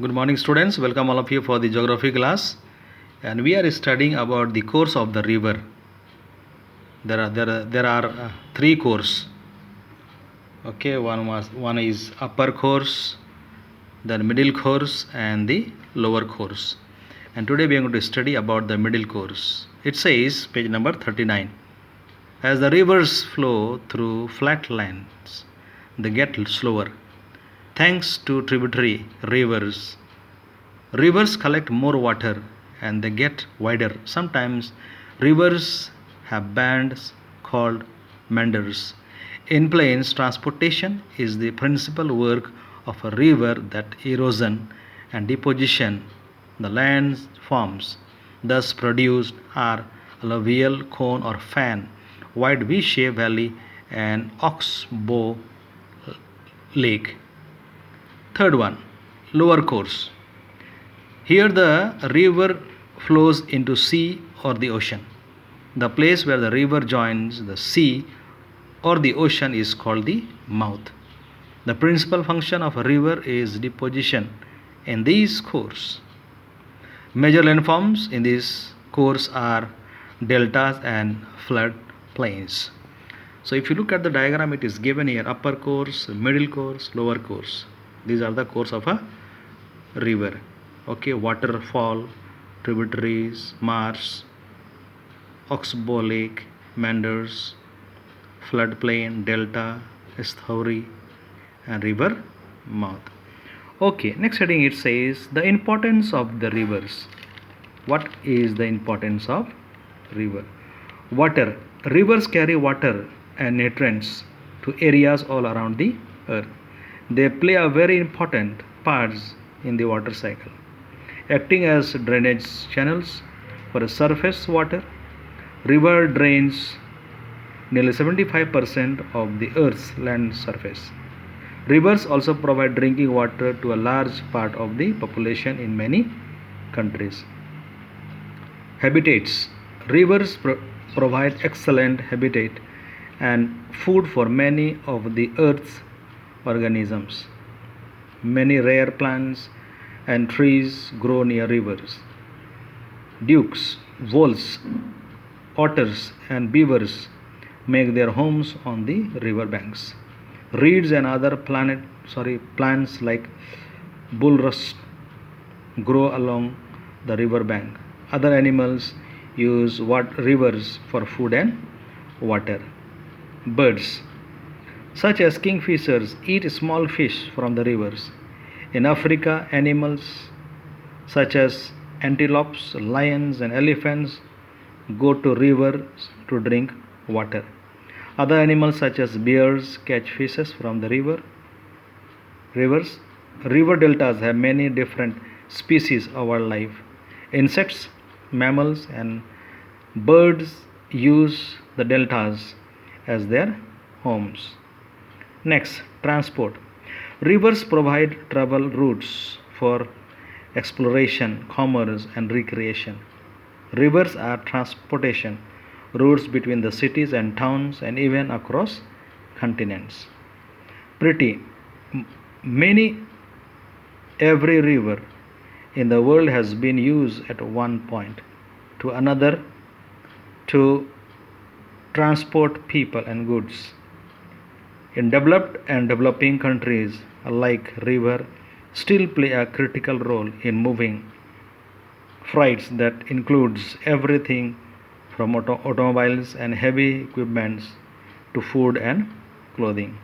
Good morning, students. Welcome all of you for the geography class, and we are studying about the course of the river. There are three course. Okay, one is upper course, then middle course, and the lower course. And today we are going to study about the middle course. It says page number 39. As the rivers flow through flat lands, they get slower. Thanks to tributary rivers, rivers collect more water and they get wider. Sometimes rivers have bands called meanders. In plains, transportation is the principal work of a river that erosion and deposition the land forms, thus produced are alluvial cone or fan, wide V-shaped valley, and oxbow lake. Third one, lower course. Here the river flows into sea or the ocean. The place where the river joins the sea or the ocean is called the mouth. The principal function of a river is deposition in these course. Major landforms in this course are deltas and flood plains. So if you look at the diagram, it is given here: upper course, middle course, lower course. These are the course of a river. Okay, waterfall, tributaries, marsh, oxbow lake, meanders, floodplain, delta, estuary, and river mouth. Okay, next heading it says the importance of the rivers. What is the importance of river? Water. Rivers carry water and nutrients to areas all around the earth. They play a very important part in the water cycle, acting as drainage channels for surface water. River drains nearly 75% of the earth's land surface. Rivers also provide drinking water to a large part of the population in many countries. Habitats. Rivers provide excellent habitat and food for many of the earth's organisms. Many rare plants and trees grow near rivers. Dukes, voles, otters, and beavers make their homes on the river banks. Reeds and other plants like bulrush grow along the river bank. Other animals use rivers for food and water. Birds, such as kingfishers, eat small fish from the rivers. In Africa, animals such as antelopes, lions, and elephants go to rivers to drink water. Other animals such as bears catch fishes from the rivers. River deltas have many different species of wildlife. Insects, mammals, and birds use the deltas as their homes. Next, transport. Rivers provide travel routes for exploration, commerce, and recreation. Rivers are transportation routes between the cities and towns and even across continents. Pretty. Many every river in the world has been used at one point to another to transport people and goods. In developed and developing countries alike, river still play a critical role in moving freights that includes everything from automobiles and heavy equipments to food and clothing.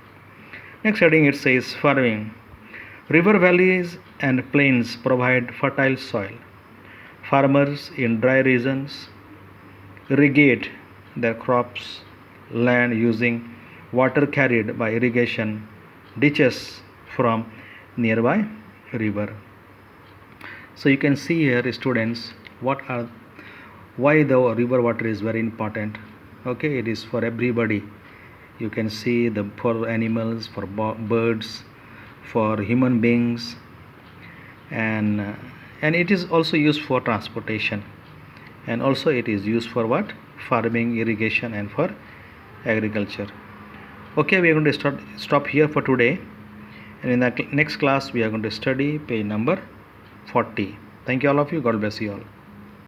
Next heading it says farming. River valleys and plains provide fertile soil. Farmers in dry regions irrigate their crops land using water carried by irrigation ditches from nearby river. So you can see here, students, why the river water is very important. Okay, it is for everybody. You can see for animals, for birds, for human beings, and it is also used for transportation, and also it is used for what? Farming, irrigation, and for agriculture. Okay, we are going to stop here for today, and in the next class we are going to study page number 40. Thank you all of you. God bless you all.